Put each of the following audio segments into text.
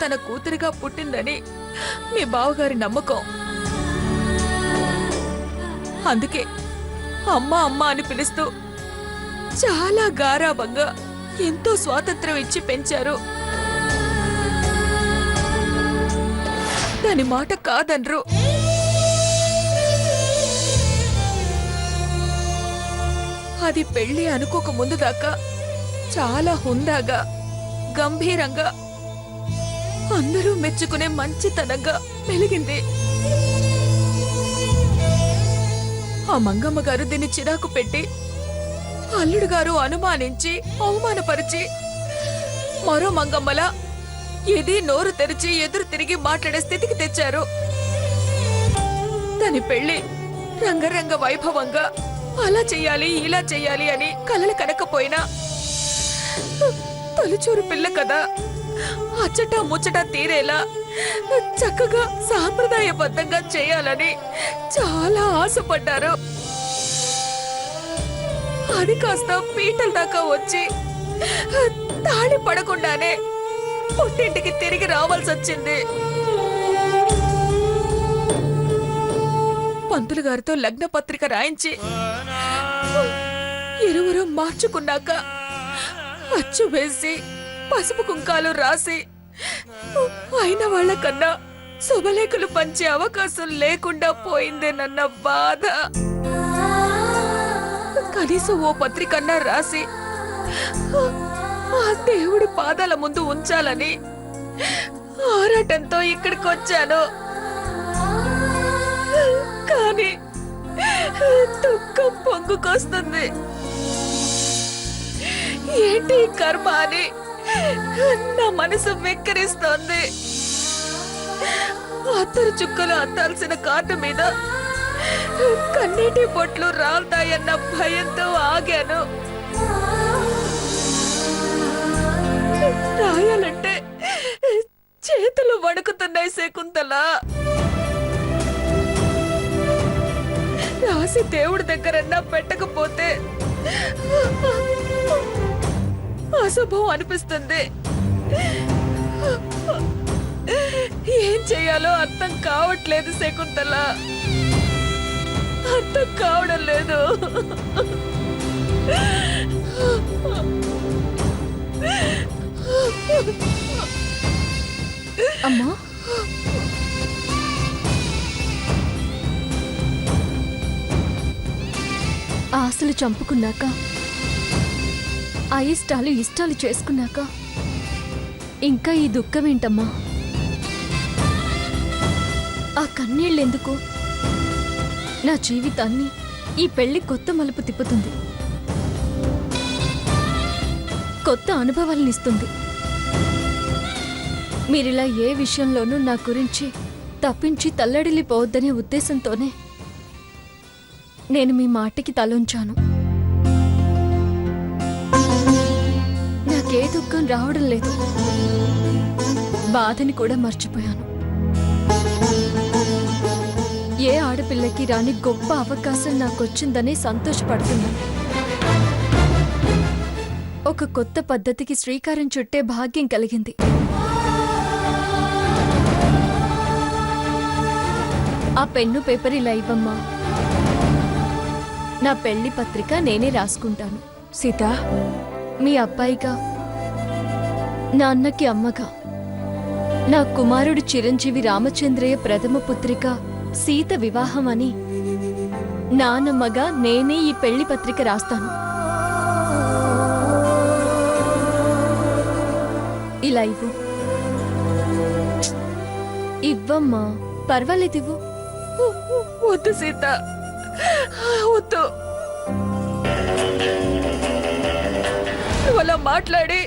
తన కూతురిగా పుట్టిందని మీ బావగారి నమ్మకం. అందుకే అమ్మ అమ్మ అని పిలుస్తూ చాలా గారాబంగా ఎంతో స్వాతంత్రం ఇచ్చి పెంచారు. దాని మాట కాదనరు. అది పెళ్లి అనుకోక ముందు దాకా చాలా హుందాగా, గంభీరంగా, అందరూ మెచ్చుకునే మంచితనంగా మెలిగింది. ఆ మంగమ్మ గారు దీన్ని చిరాకు పెట్టి అల్లుడు గారు అనుమానించి అవమానపరిచి మరో మంగమ్మలా ఇది నోరు తెరిచి ఎదురు తిరిగి మాట్లాడే స్థితికి తెచ్చారు. దాని పెళ్లి రంగరంగ వైభవంగా అలా చెయ్యాలి ఇలా చెయ్యాలి అని కలలు కనకపోయినా తొలిచూరు పిల్ల కదా, అచ్చట ముచ్చట తీరేలా చక్కగా సాంప్రదాయబద్ధంగా చేయాలని చాలా ఆశపడ్డారు. అది కాస్త పీటల దాకా వచ్చి తాళి పడకుండానే పుట్టింటికి తిరిగి రావాల్సి వచ్చింది. పంతులు గారితో లగ్న పత్రిక రాయించి ఇరువురు మార్చుకున్నాక అచ్చు వేసి పసుపు కుంకాలు రాసి అయిన వాళ్ళ కన్నా శుభలేఖలు పంచే అవకాశం లేకుండా పోయిందేనన్న బాధ. కనీసం ఓ పత్రికన్నా రాసి ఆ దేవుడి పాదాల ముందు ఉంచాలని ఆరాటంతో ఇక్కడికి వచ్చాను. కానీ దుఃఖం పొంగుకొస్తుంది. ఏంటి కర్మ అని నా మనసు వెక్కిరిస్తోంది. అత్తరు చుక్కలు అత్తాల్సిన కార్డు మీద కన్నీటి పొట్లు రాలుతాయన్న భయంతో ఆగాను. రాయాలంటే చేతులు వణుకుతున్నాయి శకుంతల. రాసి దేవుడి దగ్గరన్నా పెట్టకపోతే అశుభం అనిపిస్తుంది. ఏం చేయాలో అర్థం కావట్లేదు శకుంతల, అర్థం కావడం లేదు. అమ్మా, ఆశలు చంపుకున్నాక, అయిష్టాలు ఇష్టాలు చేసుకున్నాక ఇంకా ఈ దుఃఖం ఏంటమ్మా? ఆ కన్నీళ్ళెందుకు? నా జీవితాన్ని ఈ పెళ్లి కొత్త మలుపు తిప్పుతుంది, కొత్త అనుభవాలనిస్తుంది. మీరిలా ఏ విషయంలోనూ నా గురించి తప్పించి తల్లడిల్లిపోవద్దనే ఉద్దేశంతోనే నేను మీ మాటకి తలొంచాను. నాకే దుఃఖం రావడం లేదు, బాధని కూడా మర్చిపోయాను. ఏ ఆడపిల్లకి రాని గొప్ప అవకాశం నాకొచ్చిందని సంతోషపడుతున్నాను. ఒక కొత్త పద్ధతికి శ్రీకారం చుట్టే భాగ్యం కలిగింది. ఆ పెన్ను పేపర్ ఇలా ఇవ్వమ్మా. నా పెళ్లి పత్రిక నేనే రాసుకుంటాను. సీత, మీ అబ్బాయిగా, నా అన్నకి అమ్మగా, నా కుమారుడు చిరంజీవి రామచంద్రయ్య ప్రథమ పుత్రిక సీత వివాహం అని నానమ్మగా నేనే ఈ పెళ్లి పత్రిక రాస్తాను. ఇలా ఇవ్వు. ఇవ్వమ్మా, పర్వాలేదివ్వు. వద్దు సీత, వద్దు. అలా మాట్లాడి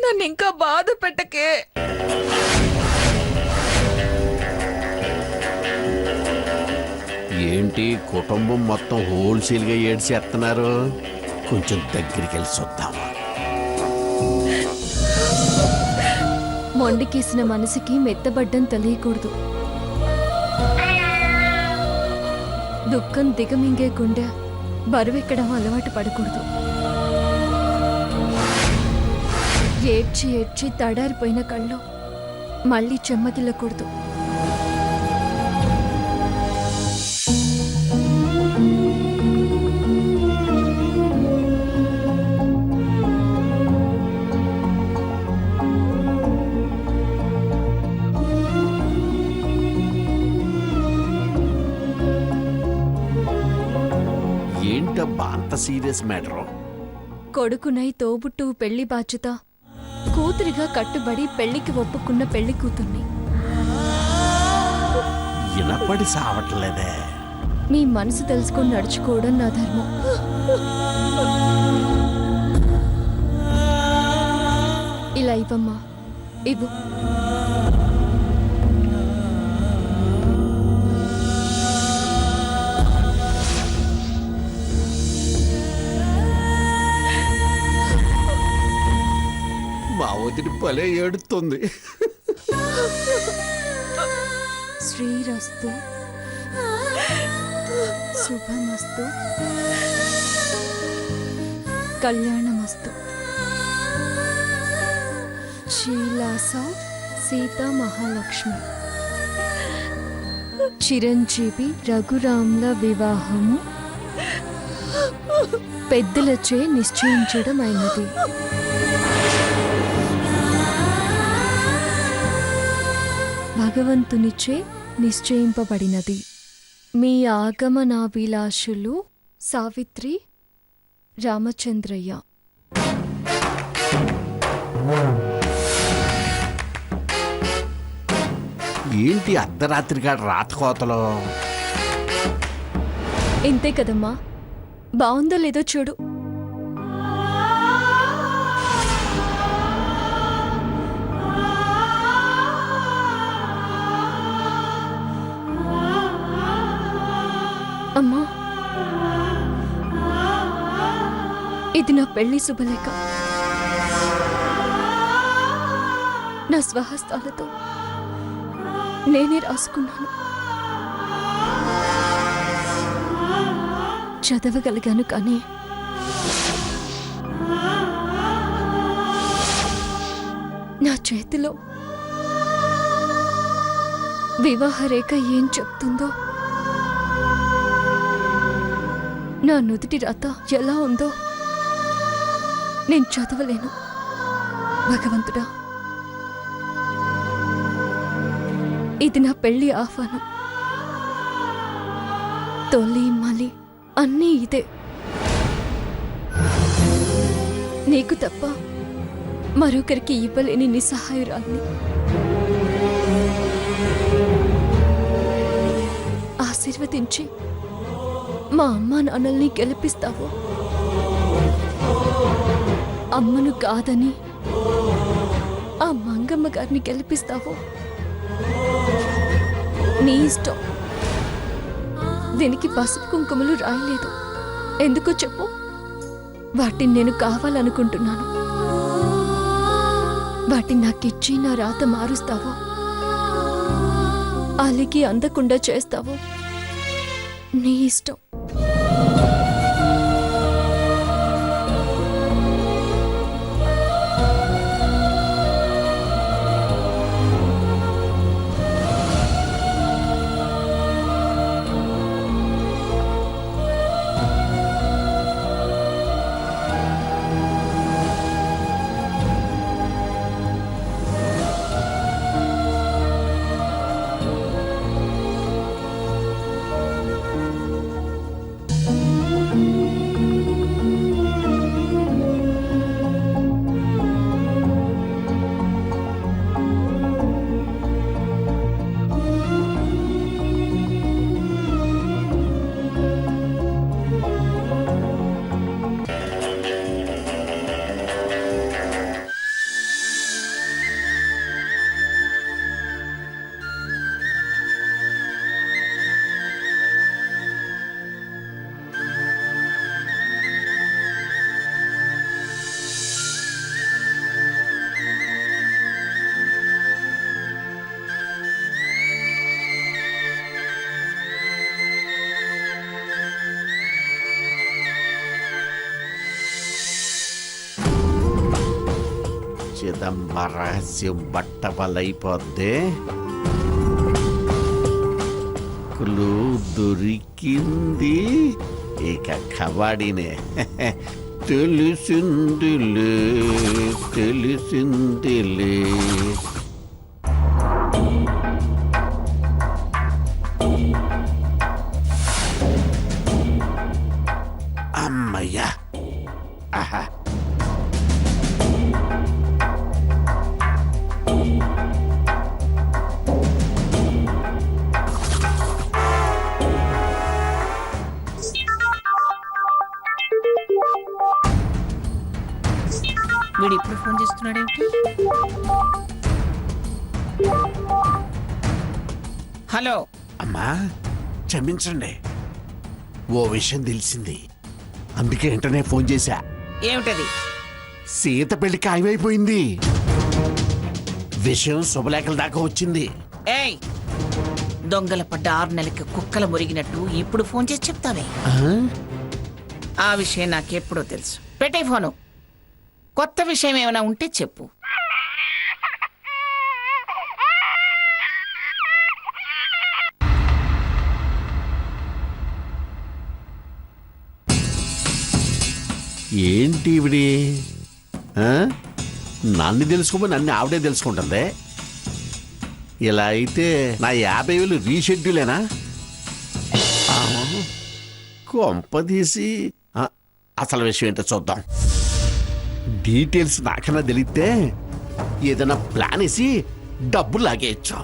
నన్ను ఇంకా బాధ పెట్టకే. ఏంటి కుటుంబం మొత్తం హోల్సేల్గా ఏడ్చేస్తున్నారు? కొంచెం దగ్గరికి వెళ్ళి చూద్దామా? మొండికేసిన మనసుకి మెత్తబడ్డం తెలియకూడదు. దుఃఖం దిగమింగే గుండె బరువెక్కడం అలవాటు పడకూడదు. ఏడ్చి ఏడ్చి తడారిపోయిన కళ్ళు మళ్ళీ చెమ్మగిల్లకూడదు. ఏంటబ్బా అంత సీరియస్ మ్యాటరు? కొడుకునై తోబుట్టు పెళ్లి బాధ్యత, కూతురిగా కట్టుబడి పెళ్లికి ఒప్పుకున్న పెళ్లి కూతుర్ని వినపడి సావట్లేదే. మీ మనసు తెలుసుకొని నడుచుకోవడం నా ధర్మం. ఇలా ఇవ్వమ్మా, ఇవ్వు. మా వదిలి భలే ఏడుతుంది. శ్రీరస్తు, శుభమస్తు, కళ్యాణమస్తు. శ్రీలాస సీతా మహాలక్ష్మి. చిరంజీవి రఘురామ్ల వివాహము పెద్దలచే నిశ్చయించడం అయినది. భగవంతునిచే నిశ్చయింపబడినది. మీ ఆగమనాభిలాషులు సావిత్రి రామచంద్రయ్య. ఏంటి అర్ధరాత్రిగా రాతకోతలో? ఇంతే కదమ్మా, బావుందో లేదో చూడు. అమ్మా, ఇది నా పెళ్లి శుభలేఖ. నా స్వహస్తాలతో నేనే రాసుకున్నాను. చదవగలిగాను కానీ నా చేతిలో వివాహ రేఖ ఏం చెప్తుందో, నా నుదుటి రాత ఎలా ఉందో నేను చదవలేను. భగవంతుడా, ఇది నా పెళ్లి ఆహ్వానం. తొలి మలి అన్నీ ఇదే. నీకు తప్ప మరొకరికి ఇవ్వలేని నిస్సహాయురాల్ని. ఆశీర్వదించి మా అమ్మా నాన్నల్ని గెలిపిస్తావో, అమ్మను కాదని ఆ మంగమ్మ గారిని గెలిపిస్తావో నీ ఇష్టం. దీనికి పసుపు కుంకుమలు రాయలేదు. ఎందుకో చెప్పు. వాటిని నేను కావాలనుకుంటున్నాను. వాటిని నాకిచ్చి నా రాత మారుస్తావో, అలిగి అందకుండా చేస్తావో నీ ఇష్టం. కదంబ రహస్యం బట్టబలైపోద్ది. క్లూ దొరికింది, ఇక కబడ్డీనే. తెలిసిందిలే తెలిసిందిలే. అమ్మయ్యా. ఆహా. వీడు ఇప్పుడు ఫోన్ చేస్తున్నాడేమిటి? హలో. అమ్మా క్షమించండి, ఓ విషయం తెలిసింది, అందుకే వెంటనే ఫోన్ చేశా. ఏమిటది? సీత పెళ్లి ఖాయమైపోయింది. విషయం శుభలేఖల దాకా వచ్చింది. ఏయ్, దొంగల పడ్డ 6 నెలలకి కుక్కల మురిగినట్టు ఇప్పుడు ఫోన్ చేసి చెప్తావే? ఆ? ఆ విషయం నాకెప్పుడో తెలుసు. పెట్టే ఫోను. కొత్త విషయం ఏమైనా ఉంటే చెప్పు. ఏంటి ఇవిడి? ఆ? నన్ను తెలుసుకోమని నన్ను ఆవిడే తెలుసుకుంటుంది. ఇలా అయితే నా 50,000 రీషెడ్యూలేనా? కొంపదీసి అసలు విషయం ఏంటో చూద్దాం. డీటెయిల్స్ నాకన్నా తెలిస్తే ఏదైనా ప్లాన్ వేసి డబ్బులు లాగేయచ్చు.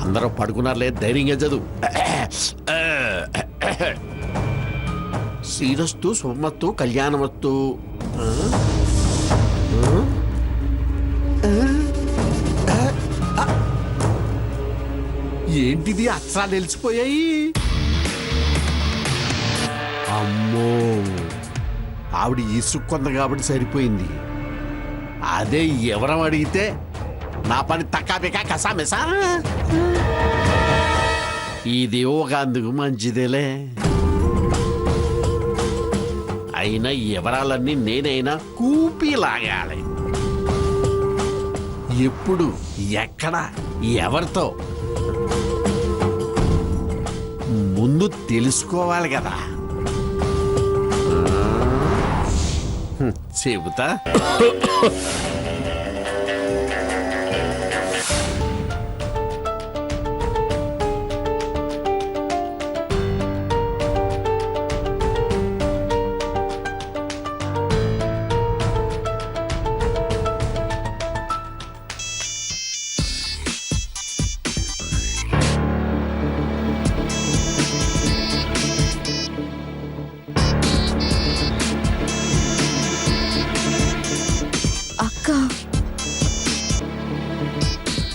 అందరూ పడుకున్నారులే, ధైర్యంగా చదువు. శ్రీరస్తు శుభమత్తు కళ్యాణమత్తు. ఏంటిది, అక్షరాలు తెలిసిపోయాయి. అమ్మో, ఆవిడ ఇసుక్కొంద కాబట్టి సరిపోయింది. అదే ఎవరం అడిగితే నా పని తక్కాబేకా కసామేసా. ఇది ఒక అందుకు మంచిదేలే. అయినా ఎవరాలన్నీ నేనైనా కూపి లాగాలి. ఎప్పుడు, ఎక్కడ, ఎవరితో ముందు తెలుసుకోవాలి కదా. చెబుతా.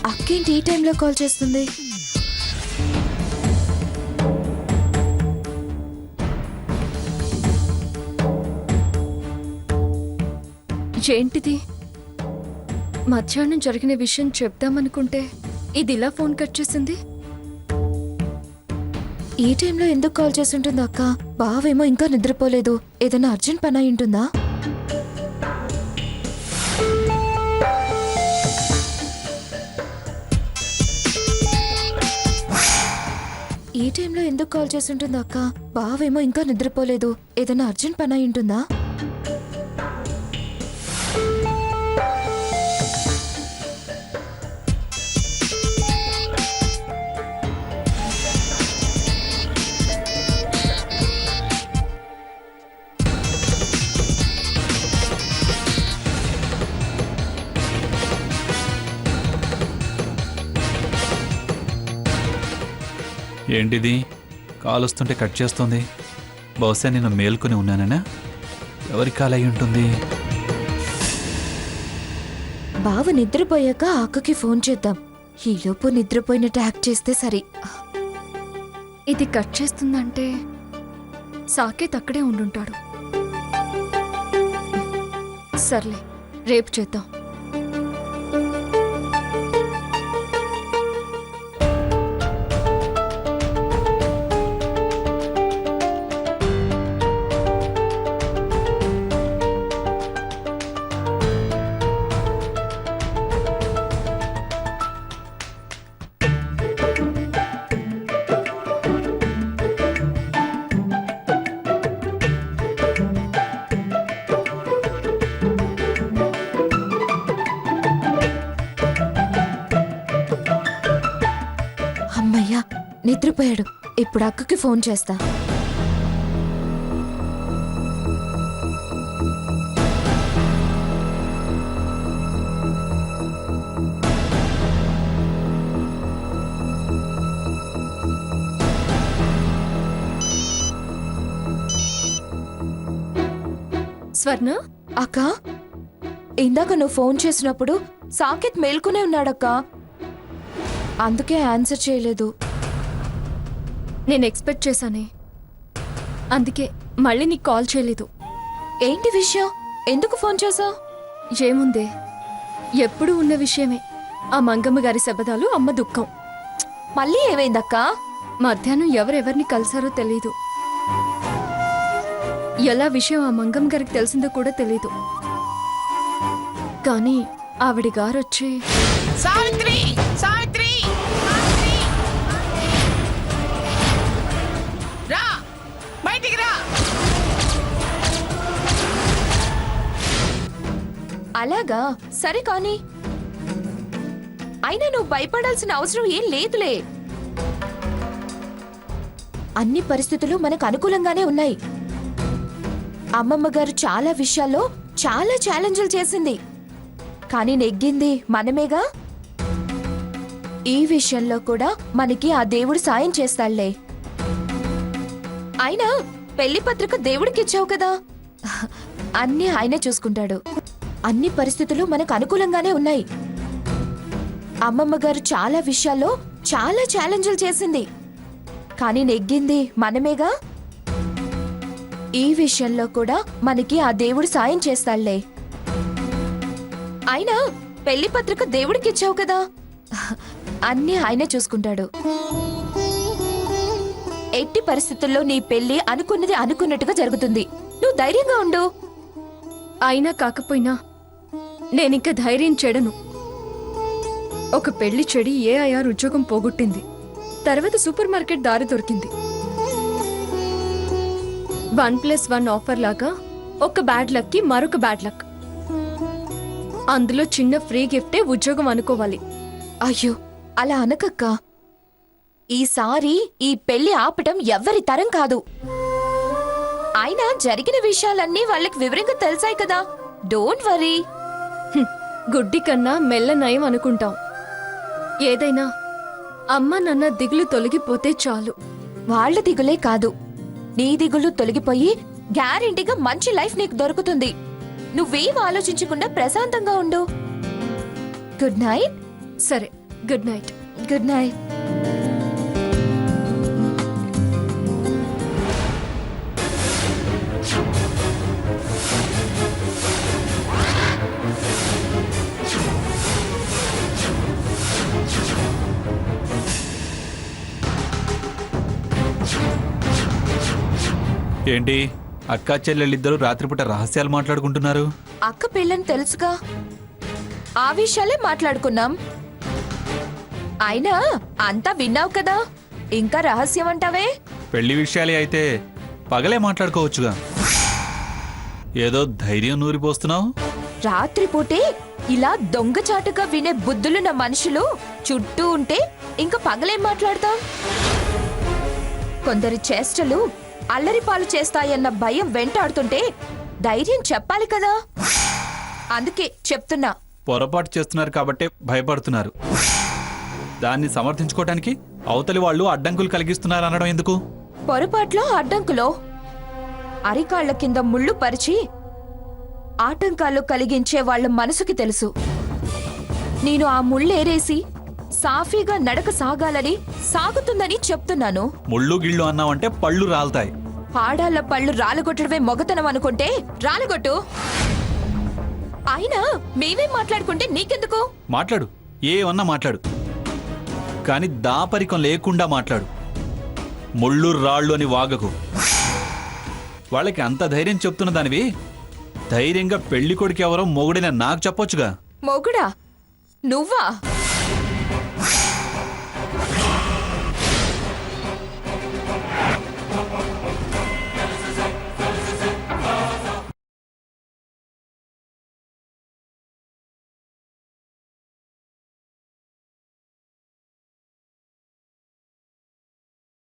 అక్కేంటి ఈ టైంలో కాల్ చేస్తుంది? ఏంటిది? మధ్యాహ్నం జరిగిన విషయం చెప్దామనుకుంటే ఇది ఇలా ఫోన్ కట్ చేసింది. ఈ టైంలో ఎందుకు కాల్ చేసి ఉంటుంది అక్క? బావేమో ఇంకా నిద్రపోలేదు. ఏదైనా అర్జెంట్ పని అయి ఉంటుందా? ఈ టైంలో ఎందుకు కాల్ చేసి ఉంటుంది అక్క? బావేమో ఇంకా నిద్రపోలేదు. ఏదైనా అర్జెంట్ పని అయి ఉంటుందా? ఏంటిది, కాల్ వస్తుంటే కట్ చేస్తుంది? బహుశా నేను మేల్కొని ఉన్నానా? ఎవరి కాల్ అయి ఉంటుంది? బావ నిద్రపోయాక అక్కకి ఫోన్ చేద్దాం. ఈలోపు నిద్రపోయినట్టు యాక్ట్ చేస్తే సరి. ఇది కట్ చేస్తుందంటే సాకేత్ అక్కడే ఉండుంటాడు. సర్లే, రేపు చేద్దాం. నిద్రపోయాడు. ఇప్పుడు అక్కకి ఫోన్ చేస్తా. స్వర్ణ, అక్క, ఇందాక నువ్వు ఫోన్ చేసినప్పుడు సాకేత్ మేల్కొనే ఉన్నాడక్క. అందుకే ఆన్సర్ చేయలేదు. నేను ఎక్స్పెక్ట్ చేశానే, అందుకే మళ్ళీ నీకు కాల్ చేయలేదు. ఏంటి విషయం? ఎందుకు ఫోన్ చేసావు? ఏముందే, ఎప్పుడు ఉన్న విషయమే. ఆ మంగమ్మ గారి శబదాలు, అమ్మ దుఃఖం. మళ్ళీ ఏమైందక్కా? మధ్యాహ్నం ఎవరెవరిని కలిసారో తెలీదు. ఎలా విషయం ఆ మంగమ్మ గారికి తెలిసిందో కూడా తెలీదు. కానీ ఆవిడ గారొచ్చి సావిత్రి, సావిత్రి, సావిత్రి! రా, బయటికి రా. అలాగా, సరే కానీ. అయినా నువ్వు భయపడాల్సిన అవసరం ఏం లేదులే. అన్ని పరిస్థితులు మనకు అనుకూలంగానే ఉన్నాయి. అమ్మమ్మ గారు చాలా విషయాల్లో చాలా ఛాలెంజ్లు చేసింది, కానీ నెగ్గింది మనమేగా. ఈ విషయంలో కూడా మనకి ఆ దేవుడు సాయం చేస్తాడులే. అయినా పెళ్లి పత్రిక దేవుడికి ఇచ్చావు కదా, అన్నీ ఆయనే చూసుకుంటాడు. అన్ని పరిస్థితులు మనకు అనుకూలంగానే ఉన్నాయి. అమ్మమ్మ గారు చాలా విషయాల్లో చాలా ఛాలెంజ్లు చేసింది, కానీ నెగ్గింది మనమేగా. ఈ విషయంలో కూడా మనకి ఆ దేవుడు సాయం చేస్తాడులే. అయినా పెళ్లి పత్రిక దేవుడికి ఇచ్చావు కదా, అన్నీ ఆయనే చూసుకుంటాడు. ఎట్టి పరిస్థితుల్లో నీ పెళ్లి అనుకున్నది అనుకున్నట్టుగా జరుగుతుంది. నువ్వు ధైర్యంగా ఉండు. అయినా కాకపోయినా నేనింక ధైర్యం చెడను. ఒక పెళ్లి చెడి ఏఐఆర్ ఉద్యోగం పోగొట్టింది. తర్వాత సూపర్ మార్కెట్ దారి దొరికింది. 1+1 ఆఫర్ లాగా ఒక బ్యాడ్ లక్ కి మరొక బ్యాడ్ లక్. అందులో చిన్న ఫ్రీ గిఫ్టే ఉద్యోగం అనుకోవాలి. అయ్యో, అలా అనకక్క. ఈసారి ఈ పెళ్లి ఆపటం ఎవ్వరి తరం కాదు. అయినా జరిగిన విషయాలన్నీ వాళ్ళకి వివరంగా తెలిసాయి కదా. Don't worry. గుడ్డి కన్నా మెల్ల నయం అనుకుంటాం. ఏదైనా అమ్మ నాన్న దిగులు తొలగిపోతే చాలు. వాళ్ళ దిగులే కాదు, నీ దిగులు తొలగిపోయి గ్యారెంటీగా మంచి లైఫ్ నీకు దొరుకుతుంది. నువ్వేం ఆలోచించకుండా ప్రశాంతంగా ఉండు. Good night. సరే, గుడ్ నైట్. Good night. ఏంటి అక్కా చెల్లెళ్ళిద్దరూ రాత్రిపూట రహస్యాలు మాట్లాడుకుంటున్నారు? అక్క పెళ్ళని తెలుసుగా, ఆ విషయాలే మాట్లాడుకున్నాం. అయినా అంతా విన్నావు కదా, ఇంకా రహస్యం అంటావే? పెళ్లి విషయాలే అయితే పగలే మాట్లాడుకోవచ్చుగా. ఏదో ధైర్యం నూరిపోస్తున్నావు. రాత్రిపూటే ఇలా దొంగచాటుగా వినే బుద్ధులున్న మనుషులు చుట్టూ ఉంటే ఇంకా పగలేం మాట్లాడతాం? కొందరి చేష్టలు అల్లరిపాలు చేస్తాయన్న భయం వెంటాడుతుంటే ధైర్యం చెప్పాలి కదా. అందుకే చెప్తున్నా. పొరపాటు చేస్తున్నారు కాబట్టే భయపడుతున్నారు. దాన్ని సమర్థించుకోవడానికి అవతలి వాళ్ళు అడ్డంకులు కలిగిస్తున్నారు అనడం ఎందుకు? పొరపాట్లో అడ్డంకులో అరికాళ్ల కింద ముళ్ళు పరిచి ఆటంకాలు కలిగించే వాళ్ళ మనసుకి తెలుసు. నేను ఆ ముళ్ళేరేసి సాఫీగా నడక సాగాలని, సాగుతుందని చెప్తున్నాను. ముళ్ళు గిళ్ళు అన్నావంటే పళ్ళు రాలుతాయి. ఆడాళ్ళ పళ్ళు రాలగొట్టడమే మొగతనం అనుకుంటే రాలగొట్టు. అయినా మేమేం మాట్లాడుకుంటే నీకెందుకు? మాట్లాడు, ఏమన్నా మాట్లాడు, కానీ దాపరికం లేకుండా మాట్లాడు. ముళ్ళు రాళ్ళు అని వాగకు. వాళ్ళకి అంత ధైర్యం చెప్తున్న దానివి ధైర్యంగా పెళ్లి కొడుకు ఎవరో మొగుడైనా నాకు చెప్పొచ్చుగా. మొగుడా? నువ్వా?